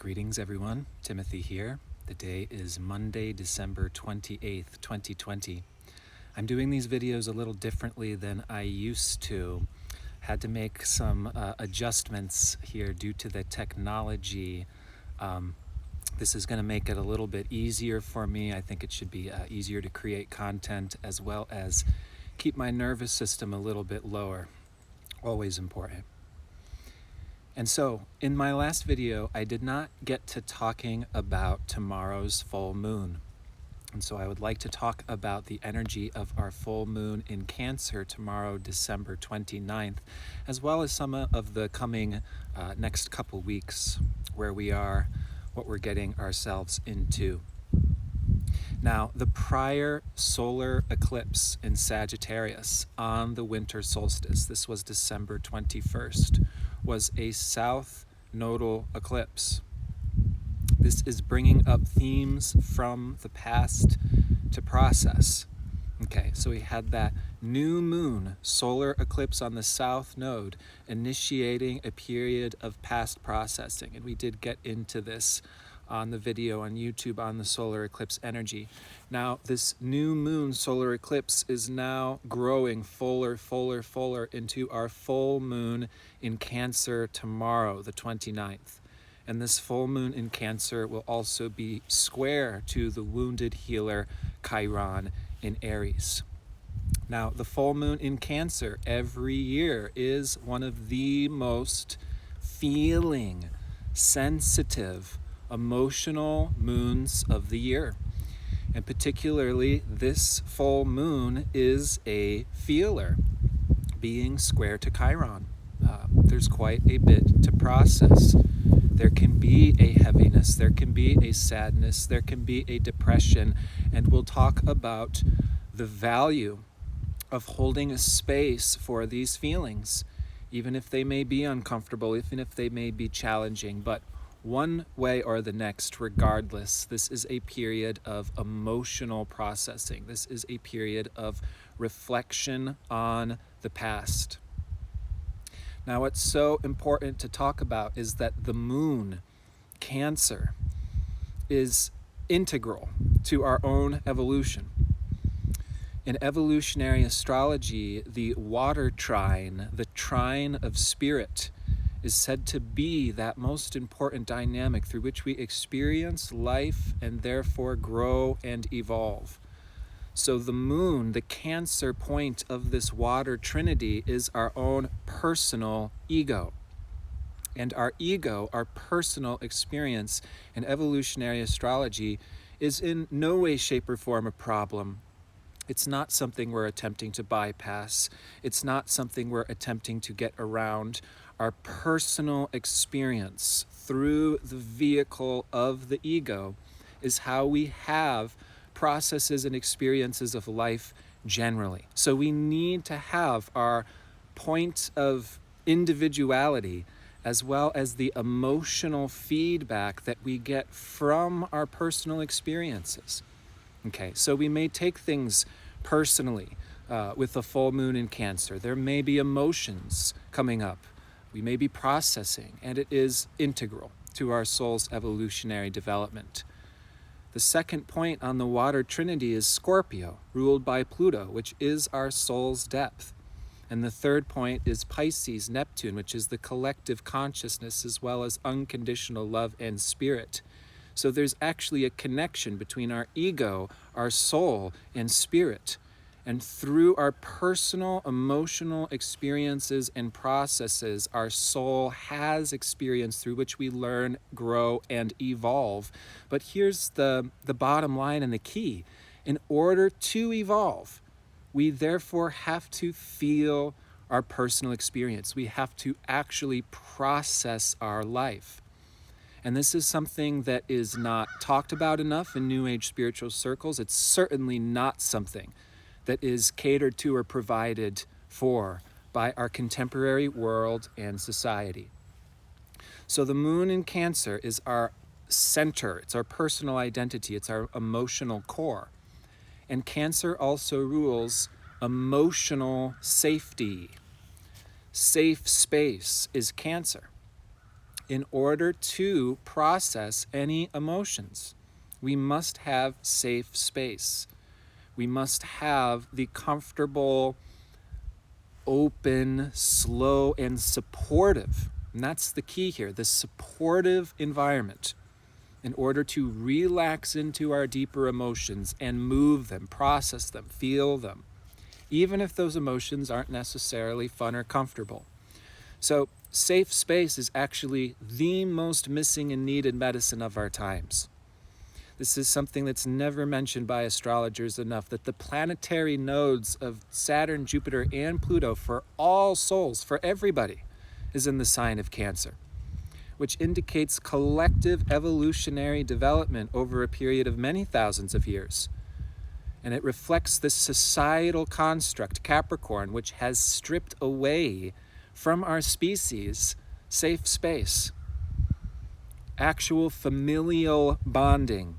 Greetings everyone, Timothy here. The day is Monday, December 28th, 2020. I'm doing these videos a little differently than I used to. Had to make some adjustments here due to the technology. This is going to make it a little bit easier for me. I think it should be easier to create content as well as keep my nervous system a little bit lower. Always important. And so, in my last video, I did not get to talking about tomorrow's full moon. And so I would like to talk about the energy of our full moon in Cancer tomorrow, December 29th, as well as some of the coming next couple weeks where we are, what we're getting ourselves into. Now, the prior solar eclipse in Sagittarius on the winter solstice, this was December 21st, was a south nodal eclipse. This is bringing up themes from the past to process. Okay, so we had that new moon solar eclipse on the south node initiating a period of past processing. And we did get into this on the video on YouTube on the solar eclipse energy. Now, this new moon solar eclipse is now growing fuller into our full moon in Cancer tomorrow, the 29th. And this full moon in Cancer will also be square to the wounded healer Chiron in Aries. Now, the full moon in Cancer every year is one of the most feeling, sensitive, emotional moons of the year. And particularly this full moon is a feeler, being square to Chiron. There's quite a bit to process. There can be a heaviness, there can be a sadness, there can be a depression, and we'll talk about the value of holding a space for these feelings, even if they may be uncomfortable, even if they may be challenging. But one way or the next, regardless, this is a period of emotional processing. This is a period of reflection on the past. Now, what's so important to talk about is that the moon, Cancer, is integral to our own evolution. In evolutionary astrology, the water trine, the trine of spirit, is said to be that most important dynamic through which we experience life and therefore grow and evolve. So the moon, the Cancer point of this water trinity, is our own personal ego. And our ego, our personal experience in evolutionary astrology, is in no way, shape, or form a problem. It's not something we're attempting to bypass. It's not something we're attempting to get around. Our personal experience through the vehicle of the ego is how we have processes and experiences of life generally. So we need to have our point of individuality as well as the emotional feedback that we get from our personal experiences. Okay, so we may take things personally with the full moon in Cancer. There may be emotions coming up. We may be processing, and it is integral to our soul's evolutionary development. The second point on the water trinity is Scorpio, ruled by Pluto, which is our soul's depth. And the third point is Pisces, Neptune, which is the collective consciousness as well as unconditional love and spirit. So there's actually a connection between our ego, our soul, and spirit. And through our personal emotional experiences and processes, our soul has experience through which we learn, grow, and evolve. But here's the bottom line and the key. In order to evolve, we therefore have to feel our personal experience. We have to actually process our life. And this is something that is not talked about enough in New Age spiritual circles. It's certainly not something that is catered to or provided for by our contemporary world and society. So the moon in Cancer is our center, it's our personal identity, it's our emotional core. And Cancer also rules emotional safety. Safe space is Cancer. in order to process any emotions. We must have safe space. We must have the comfortable, open, slow, and supportive. And that's the key here, the supportive environment, in order to relax into our deeper emotions and move them, process them, feel them, even if those emotions aren't necessarily fun or comfortable. So safe space is actually the most missing and needed medicine of our times. This is something that's never mentioned by astrologers enough, that the planetary nodes of Saturn, Jupiter, and Pluto for all souls, for everybody, is in the sign of Cancer, which indicates collective evolutionary development over a period of many thousands of years. And it reflects this societal construct, Capricorn, which has stripped away from our species safe space, actual familial bonding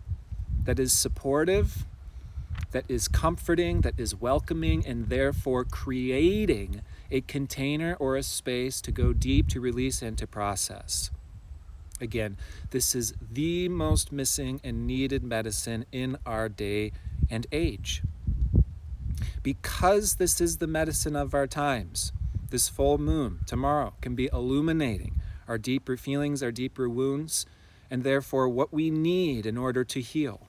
that is supportive, that is comforting, that is welcoming, and therefore creating a container or a space to go deep, to release, and to process. Again, this is the most missing and needed medicine in our day and age. Because this is the medicine of our times, this full moon tomorrow can be illuminating our deeper feelings, our deeper wounds, and therefore what we need in order to heal.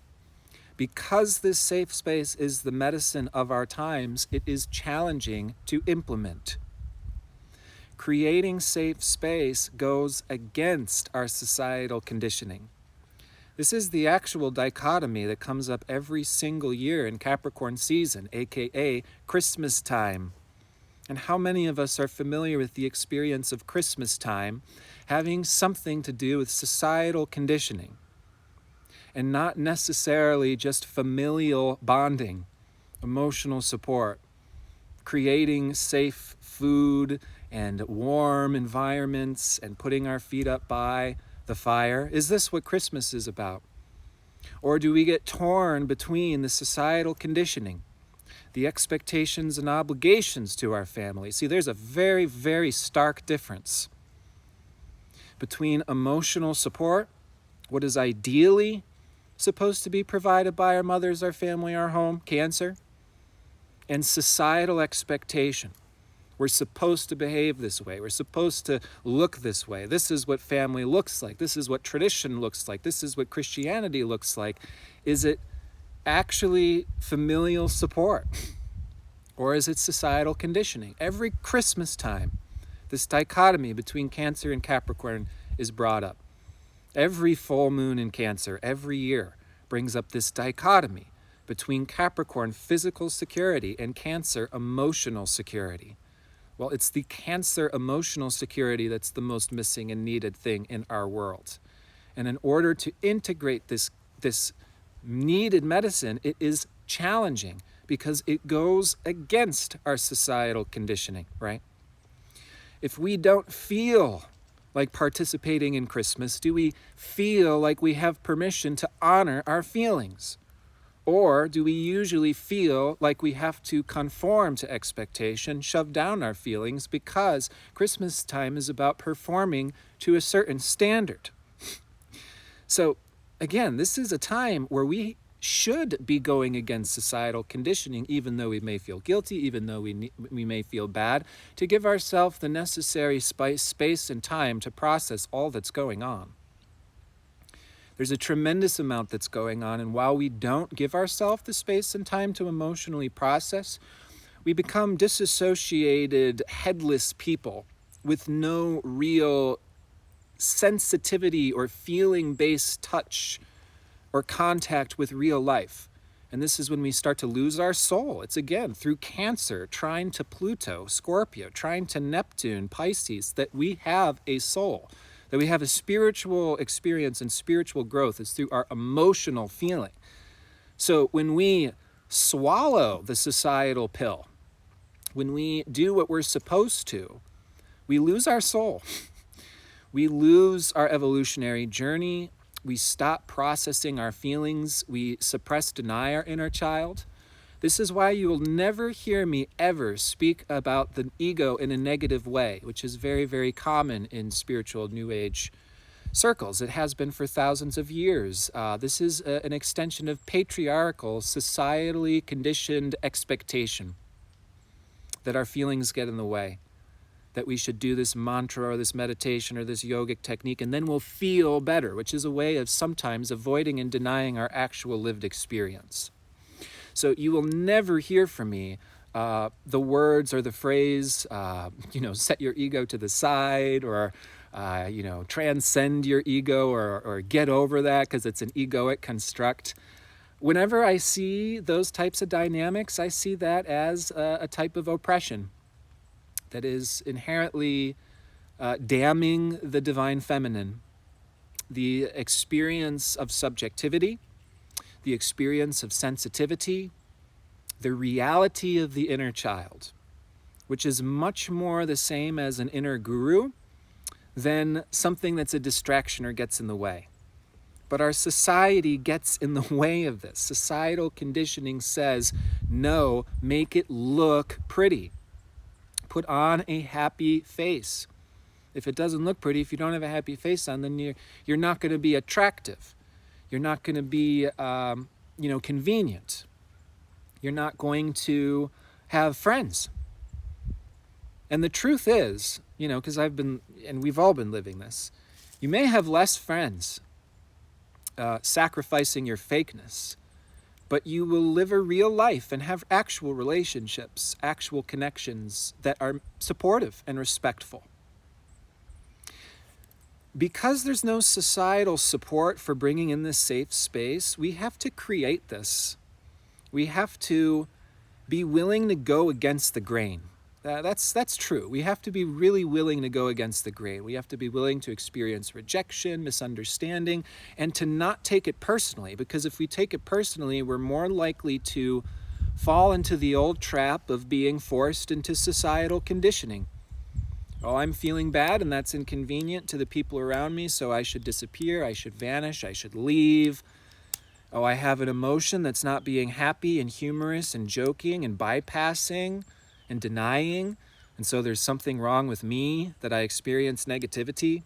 Because this safe space is the medicine of our times, it is challenging to implement. Creating safe space goes against our societal conditioning. This is the actual dichotomy that comes up every single year in Capricorn season, aka Christmas time. And how many of us are familiar with the experience of Christmas time having something to do with societal conditioning, and not necessarily just familial bonding, emotional support, creating safe food and warm environments and putting our feet up by the fire? Is this what Christmas is about? Or do we get torn between the societal conditioning, the expectations and obligations to our family? See, there's a very, very stark difference between emotional support, what is ideally supposed to be provided by our mothers, our family, our home, Cancer, and societal expectation. We're supposed to behave this way. We're supposed to look this way. This is what family looks like. This is what tradition looks like. This is what Christianity looks like. Is it actually familial support? Or is it societal conditioning? Every Christmas time, this dichotomy between Cancer and Capricorn is brought up. Every full moon in Cancer, every year, brings up this dichotomy between Capricorn physical security and Cancer emotional security. Well, it's the Cancer emotional security that's the most missing and needed thing in our world. And in order to integrate this needed medicine, it is challenging because it goes against our societal conditioning, right? If we don't feel like participating in Christmas, do we feel like we have permission to honor our feelings? Or do we usually feel like we have to conform to expectation, shove down our feelings, because Christmas time is about performing to a certain standard? So again, this is a time where we should be going against societal conditioning, even though we may feel guilty, even though we may feel bad, to give ourselves the necessary space and time to process all that's going on. There's a tremendous amount that's going on, and while we don't give ourselves the space and time to emotionally process, we become disassociated, headless people with no real sensitivity or feeling-based touch or contact with real life. And this is when we start to lose our soul. It's again through Cancer, trine to Pluto, Scorpio, trine to Neptune, Pisces, that we have a soul, that we have a spiritual experience and spiritual growth is through our emotional feeling. So when we swallow the societal pill, when we do what we're supposed to, we lose our soul. We lose our evolutionary journey. We stop processing our feelings. We suppress, deny our inner child. This is why you will never hear me ever speak about the ego in a negative way, which is very, very common in spiritual New Age circles. It has been for thousands of years. This is an extension of patriarchal, societally conditioned expectation that our feelings get in the way, that we should do this mantra or this meditation or this yogic technique, and then we'll feel better, which is a way of sometimes avoiding and denying our actual lived experience. So you will never hear from me the words or the phrase, set your ego to the side, or, transcend your ego, or get over that because it's an egoic construct. Whenever I see those types of dynamics, I see that as a type of oppression that is inherently damning the divine feminine, the experience of subjectivity, the experience of sensitivity, the reality of the inner child, which is much more the same as an inner guru than something that's a distraction or gets in the way. But our society gets in the way of this. Societal conditioning says, no, make it look pretty. Put on a happy face. If it doesn't look pretty, if you don't have a happy face on, then you're not going to be attractive. You're not going to be, convenient. You're not going to have friends. And the truth is, because we've all been living this, you may have less friends, sacrificing your fakeness, but you will live a real life and have actual relationships, actual connections that are supportive and respectful. Because there's no societal support for bringing in this safe space, we have to create this. We have to be willing to go against the grain. That's true. We have to be really willing to go against the grain. We have to be willing to experience rejection, misunderstanding, and to not take it personally. Because if we take it personally, we're more likely to fall into the old trap of being forced into societal conditioning. Oh, I'm feeling bad and that's inconvenient to the people around me, so I should disappear, I should vanish, I should leave. Oh, I have an emotion that's not being happy and humorous and joking and bypassing and denying, and so there's something wrong with me that I experience negativity.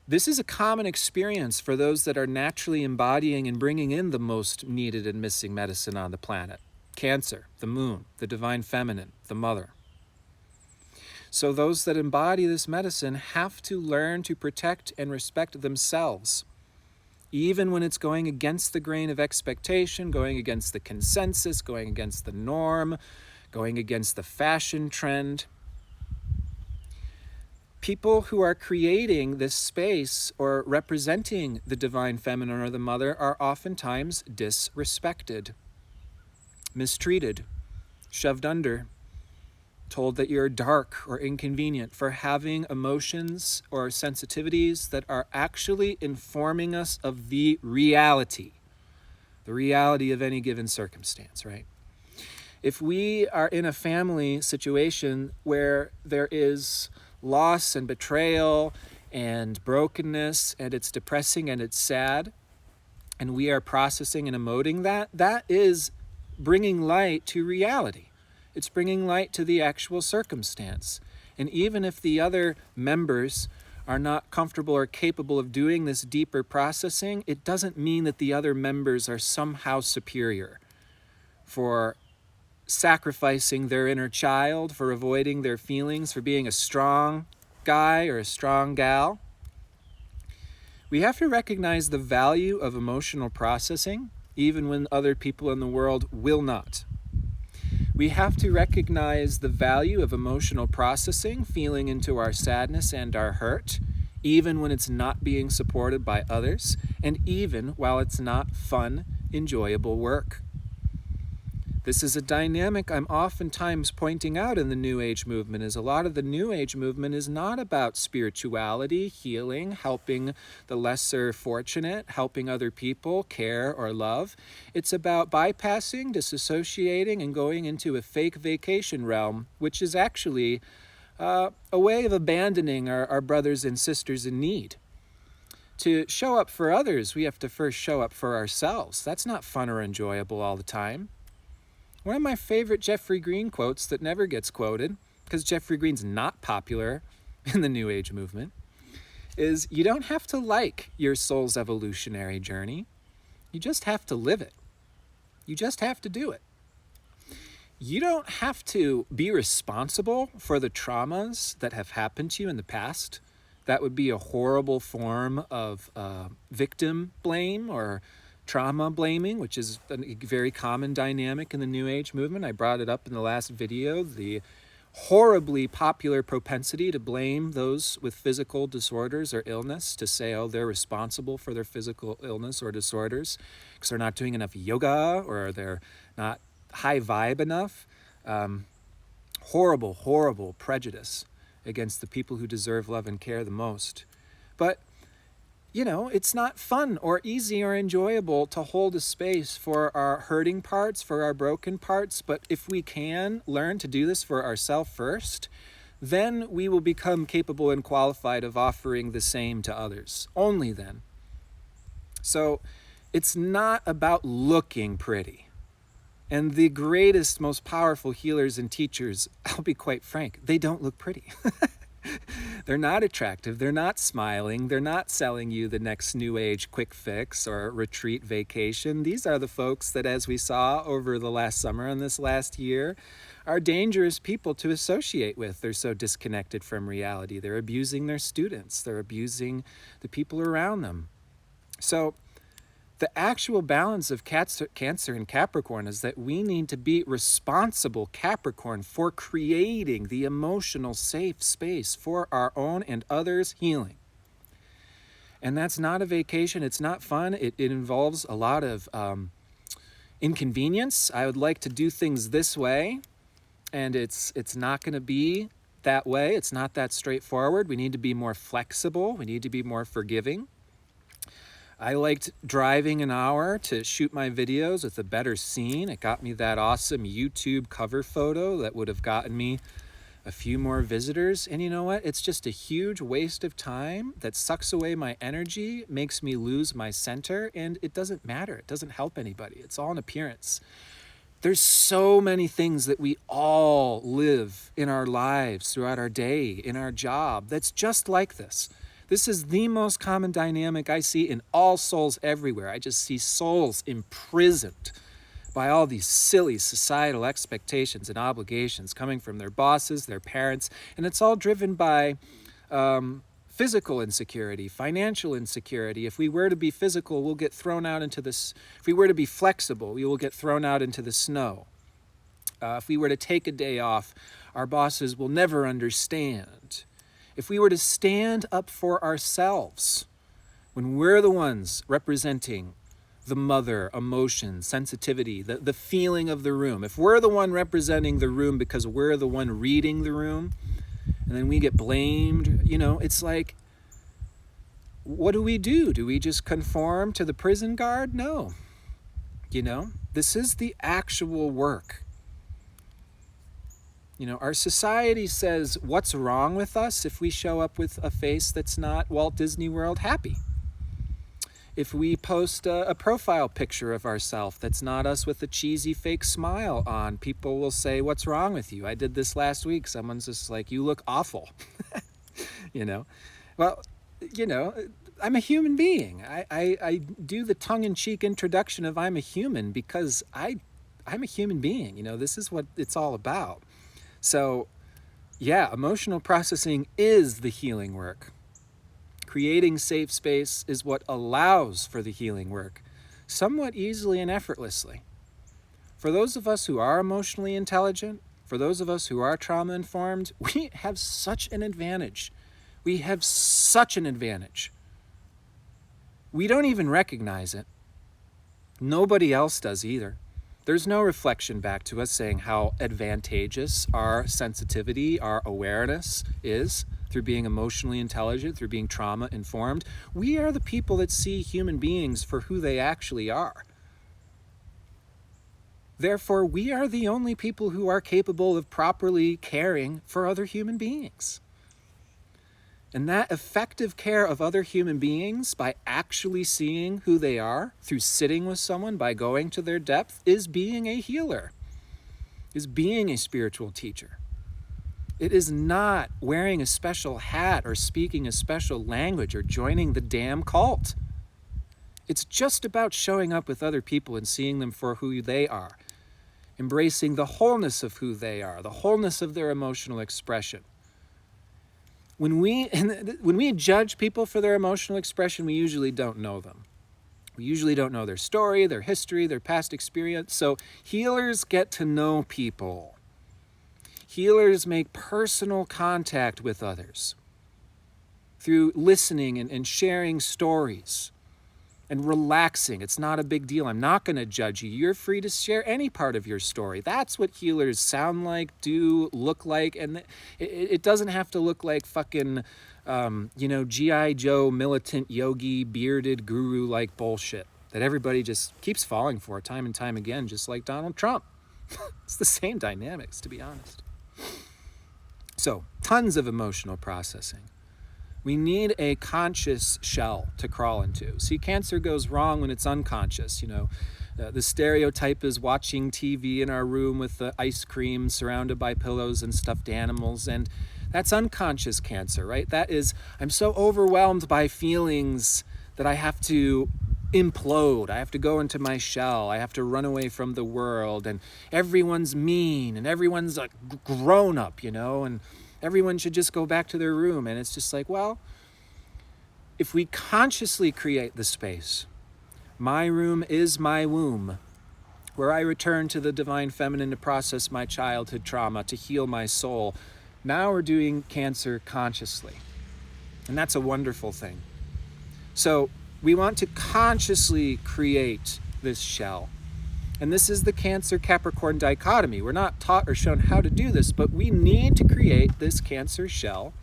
This is a common experience for those that are naturally embodying and bringing in the most needed and missing medicine on the planet. Cancer, the moon, the divine feminine, the mother. So those that embody this medicine have to learn to protect and respect themselves, even when it's going against the grain of expectation, going against the consensus, going against the norm, going against the fashion trend. People who are creating this space or representing the divine feminine or the mother are oftentimes disrespected, mistreated, shoved under, told that you're dark or inconvenient for having emotions or sensitivities that are actually informing us of the reality of any given circumstance, right? If we are in a family situation where there is loss and betrayal and brokenness, and it's depressing and it's sad, and we are processing and emoting that is bringing light to reality. It's bringing light to the actual circumstance. And even if the other members are not comfortable or capable of doing this deeper processing, it doesn't mean that the other members are somehow superior for sacrificing their inner child, for avoiding their feelings, for being a strong guy or a strong gal. We have to recognize the value of emotional processing, even when other people in the world will not. We have to recognize the value of emotional processing, feeling into our sadness and our hurt, even when it's not being supported by others, and even while it's not fun, enjoyable work. This is a dynamic I'm oftentimes pointing out in the New Age movement, is a lot of the New Age movement is not about spirituality, healing, helping the lesser fortunate, helping other people, care or love. It's about bypassing, disassociating, and going into a fake vacation realm, which is actually a way of abandoning our brothers and sisters in need. To show up for others, we have to first show up for ourselves. That's not fun or enjoyable all the time. One of my favorite Jeffrey Green quotes that never gets quoted, because Jeffrey Green's not popular in the New Age movement, is you don't have to like your soul's evolutionary journey. You just have to live it. You just have to do it. You don't have to be responsible for the traumas that have happened to you in the past. That would be a horrible form of victim blame or trauma blaming, which is a very common dynamic in the New Age movement. I brought it up in the last video, the horribly popular propensity to blame those with physical disorders or illness, to say, oh, they're responsible for their physical illness or disorders because they're not doing enough yoga or they're not high vibe enough. Horrible, horrible prejudice against the people who deserve love and care the most. But, you know, it's not fun or easy or enjoyable to hold a space for our hurting parts, for our broken parts. But if we can learn to do this for ourselves first, then we will become capable and qualified of offering the same to others. Only then. So it's not about looking pretty. And the greatest, most powerful healers and teachers, I'll be quite frank, they don't look pretty. They're not attractive. They're not smiling. They're not selling you the next new age quick fix or retreat vacation. These are the folks that, as we saw over the last summer and this last year, are dangerous people to associate with. They're so disconnected from reality. They're abusing their students. They're abusing the people around them. So the actual balance of Cancer and Capricorn is that we need to be responsible Capricorn for creating the emotional safe space for our own and others' healing. And that's not a vacation. It's not fun. It involves a lot of inconvenience. I would like to do things this way, and it's not going to be that way. It's not that straightforward. We need to be more flexible. We need to be more forgiving. I liked driving an hour to shoot my videos with a better scene. It got me that awesome YouTube cover photo that would have gotten me a few more visitors. And you know what? It's just a huge waste of time that sucks away my energy, makes me lose my center, and it doesn't matter. It doesn't help anybody. It's all an appearance. There's so many things that we all live in our lives throughout our day, in our job, that's just like this. This is the most common dynamic I see in all souls everywhere. I just see souls imprisoned by all these silly societal expectations and obligations coming from their bosses, their parents, and it's all driven by physical insecurity, financial insecurity. If we were to be physical, we'll get thrown out into this. If we were to be flexible, we will get thrown out into the snow. If we were to take a day off, our bosses will never understand. If we were to stand up for ourselves, when we're the ones representing the mother, emotion, sensitivity, the feeling of the room, if we're the one representing the room because we're the one reading the room, and then we get blamed, you know, it's like, what do? Do we just conform to the prison guard? No. You know, this is the actual work. You know, our society says, what's wrong with us if we show up with a face that's not Walt Disney World happy? If we post a profile picture of ourselves that's not us with a cheesy fake smile on, people will say, what's wrong with you? I did this last week. Someone's just like, you look awful. You know, well, you know, I'm a human being. I do the tongue-in-cheek introduction of I'm a human because I'm a human being. You know, this is what it's all about. So, yeah, emotional processing is the healing work. Creating safe space is what allows for the healing work, somewhat easily and effortlessly. For those of us who are emotionally intelligent, for those of us who are trauma-informed, we have such an advantage. We have such an advantage. We don't even recognize it. Nobody else does either. There's no reflection back to us saying how advantageous our sensitivity, our awareness is through being emotionally intelligent, through being trauma-informed. We are the people that see human beings for who they actually are. Therefore, we are the only people who are capable of properly caring for other human beings. And that effective care of other human beings by actually seeing who they are, through sitting with someone, by going to their depth, is being a healer, is being a spiritual teacher. It is not wearing a special hat or speaking a special language or joining the damn cult. It's just about showing up with other people and seeing them for who they are, embracing the wholeness of who they are, the wholeness of their emotional expression. When we judge people for their emotional expression, we usually don't know them. We usually don't know their story, their history, their past experience. So healers get to know people. Healers make personal contact with others through listening and sharing stories and relaxing. It's not a big deal. I'm not going to judge you. You're free to share any part of your story. That's what healers sound like, do, look like. And it doesn't have to look like fucking, G.I. Joe, militant yogi, bearded guru-like bullshit that everybody just keeps falling for time and time again, just like Donald Trump. It's the same dynamics, to be honest. So, tons of emotional processing. We need a conscious shell to crawl into. See, Cancer goes wrong when it's unconscious. The stereotype is watching TV in our room with the ice cream surrounded by pillows and stuffed animals. And that's unconscious Cancer, right? That is, I'm so overwhelmed by feelings that I have to implode. I have to go into my shell. I have to run away from the world. And everyone's mean and everyone's a grown up, and everyone should just go back to their room. And it's just like, well, if we consciously create the space, my room is my womb, where I return to the divine feminine to process my childhood trauma, to heal my soul. Now we're doing Cancer consciously. And that's a wonderful thing. So we want to consciously create this shell. And this is the Cancer-Capricorn dichotomy. We're not taught or shown how to do this, but we need to create this Cancer shell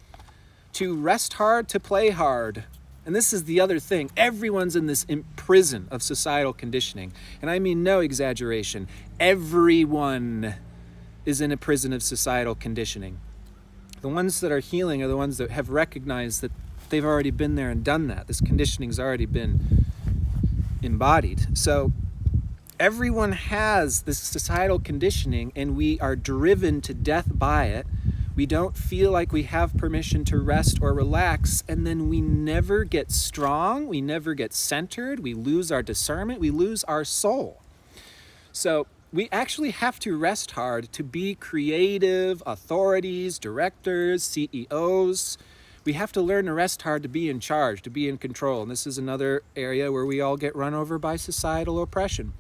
to rest hard, to play hard. And this is the other thing. Everyone's in this prison of societal conditioning. And I mean no exaggeration. Everyone is in a prison of societal conditioning. The ones that are healing are the ones that have recognized that they've already been there and done that. This conditioning's already been embodied. So everyone has this societal conditioning, and we are driven to death by it. We don't feel like we have permission to rest or relax, and then we never get strong, we never get centered, we lose our discernment, we lose our soul. So we actually have to rest hard to be creative authorities, directors, CEOs. We have to learn to rest hard to be in charge, to be in control. And this is another area where we all get run over by societal oppression.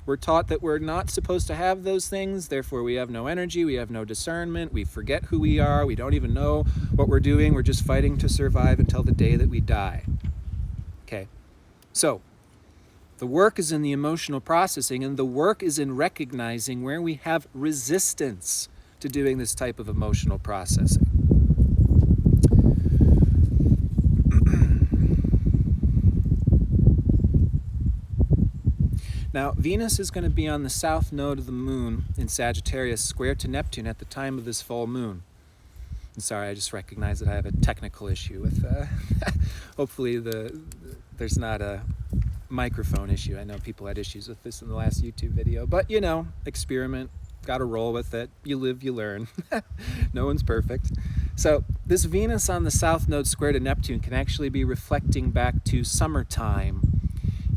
We're taught that we're not supposed to have those things, therefore we have no energy, we have no discernment, we forget who we are, we don't even know what we're doing, we're just fighting to survive until the day that we die. Okay, so the work is in the emotional processing, and the work is in recognizing where we have resistance to doing this type of emotional processing. Now, Venus is going to be on the south node of the moon in Sagittarius, square to Neptune at the time of this full moon. I'm sorry, I just recognized that I have a technical issue with, hopefully there's not a microphone issue. I know people had issues with this in the last YouTube video, but experiment, got to roll with it. You live, you learn. No one's perfect. So this Venus on the south node square to Neptune can actually be reflecting back to summertime.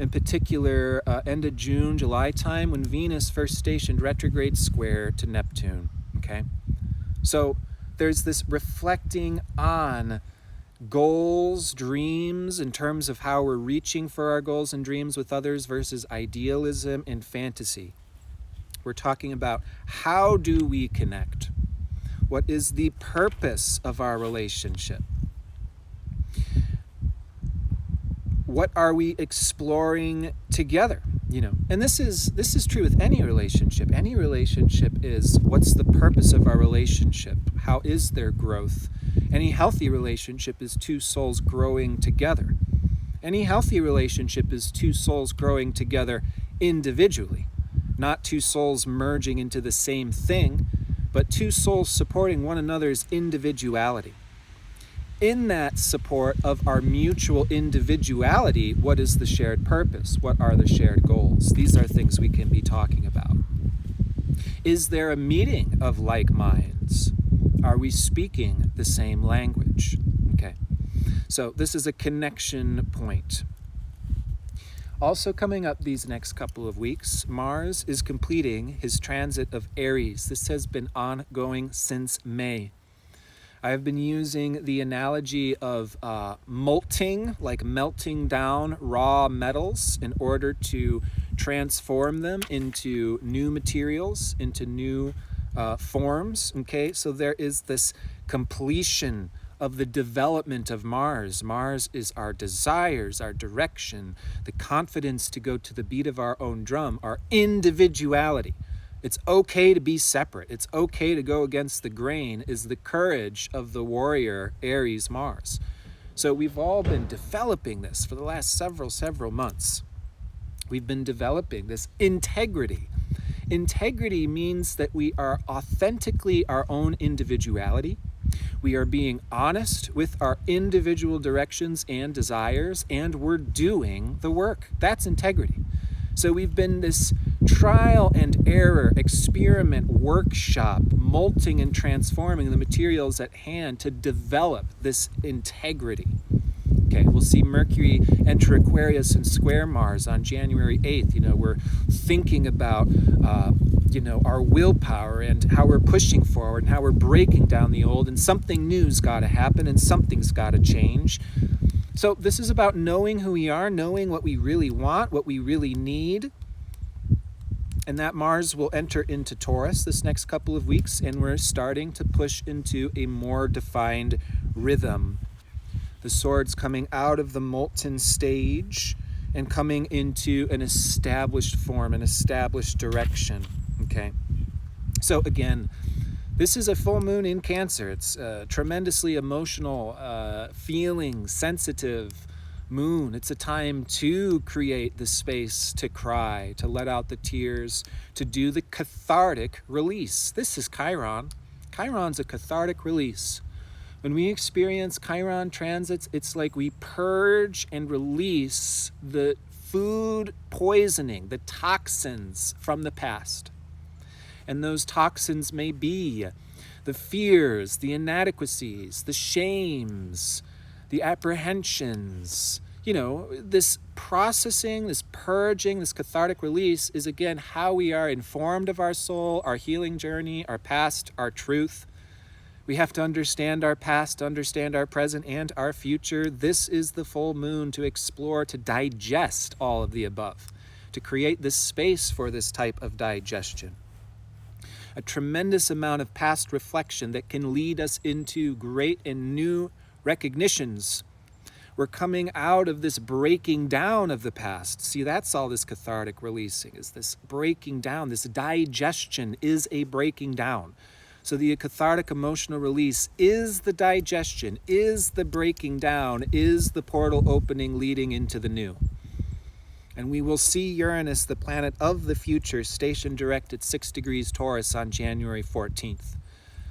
In particular, end of June, July time, when Venus first stationed retrograde square to Neptune, okay? So there's this reflecting on goals, dreams, in terms of how we're reaching for our goals and dreams with others versus idealism and fantasy. We're talking about how do we connect? What is the purpose of our relationship? What are we exploring together? And this is true with any relationship. Any relationship is, what's the purpose of our relationship? How is there growth? Any healthy relationship is two souls growing together. Any healthy relationship is two souls growing together individually, not two souls merging into the same thing, but two souls supporting one another's individuality. In that support of our mutual individuality, what is the shared purpose? What are the shared goals? These are things we can be talking about. Is there a meeting of like minds? Are we speaking the same language? Okay, so this is a connection point. Also coming up these next couple of weeks, Mars is completing his transit of Aries. This has been ongoing since May. I have been using the analogy of molting, like melting down raw metals in order to transform them into new materials, into new forms. Okay, so there is this completion of the development of Mars. Mars is our desires, our direction, the confidence to go to the beat of our own drum, our individuality. It's okay to be separate. It's okay to go against the grain, is the courage of the warrior Aries Mars. So we've all been developing this for the last several months. We've been developing this integrity. Integrity means that we are authentically our own individuality. We are being honest with our individual directions and desires, and we're doing the work. That's integrity. So we've been this trial and error, experiment, workshop, molting and transforming the materials at hand to develop this integrity. Okay, we'll see Mercury enter Aquarius and square Mars on January 8th. You know, we're thinking about, our willpower and how we're pushing forward and how we're breaking down the old, and something new's got to happen and something's got to change. So this is about knowing who we are, knowing what we really want, what we really need. And that Mars will enter into Taurus this next couple of weeks, and we're starting to push into a more defined rhythm. The sword's coming out of the molten stage and coming into an established form, an established direction. Okay. So again, this is a full moon in Cancer. It's a tremendously emotional, feeling, sensitive moon. It's a time to create the space to cry, to let out the tears, to do the cathartic release. This is Chiron. Chiron's a cathartic release. When we experience Chiron transits, it's like we purge and release the food poisoning, the toxins from the past. And those toxins may be the fears, the inadequacies, the shames, the apprehensions. You know, this processing, this purging, this cathartic release is again how we are informed of our soul, our healing journey, our past, our truth. We have to understand our past, understand our present, and our future. This is the full moon to explore, to digest all of the above, to create this space for this type of digestion. A tremendous amount of past reflection that can lead us into great and new recognitions. We're coming out of this breaking down of the past. See, that's all this cathartic releasing, is this breaking down. This digestion is a breaking down. So the cathartic emotional release is the digestion, is the breaking down, is the portal opening leading into the new. And we will see Uranus, the planet of the future, stationed direct at 6 degrees Taurus on January 14th.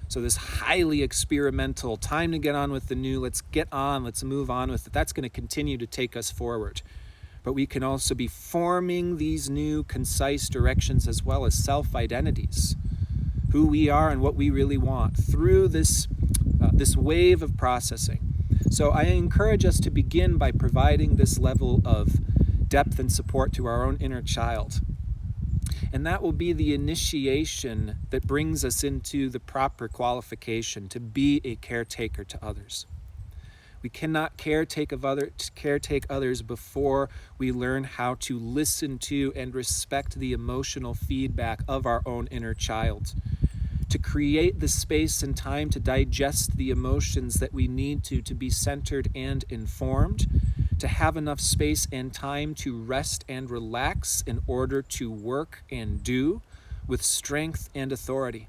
So this highly experimental time to get on with the new, let's get on, let's move on with it. That's going to continue to take us forward. But we can also be forming these new concise directions as well as self-identities, who we are and what we really want through this wave of processing. So I encourage us to begin by providing this level of depth and support to our own inner child. And that will be the initiation that brings us into the proper qualification to be a caretaker to others. We cannot caretake others before we learn how to listen to and respect the emotional feedback of our own inner child. To create the space and time to digest the emotions that we need to be centered and informed, to have enough space and time to rest and relax in order to work and do with strength and authority.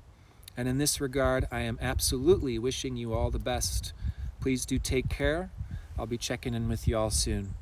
And in this regard, I am absolutely wishing you all the best. Please do take care. I'll be checking in with you all soon.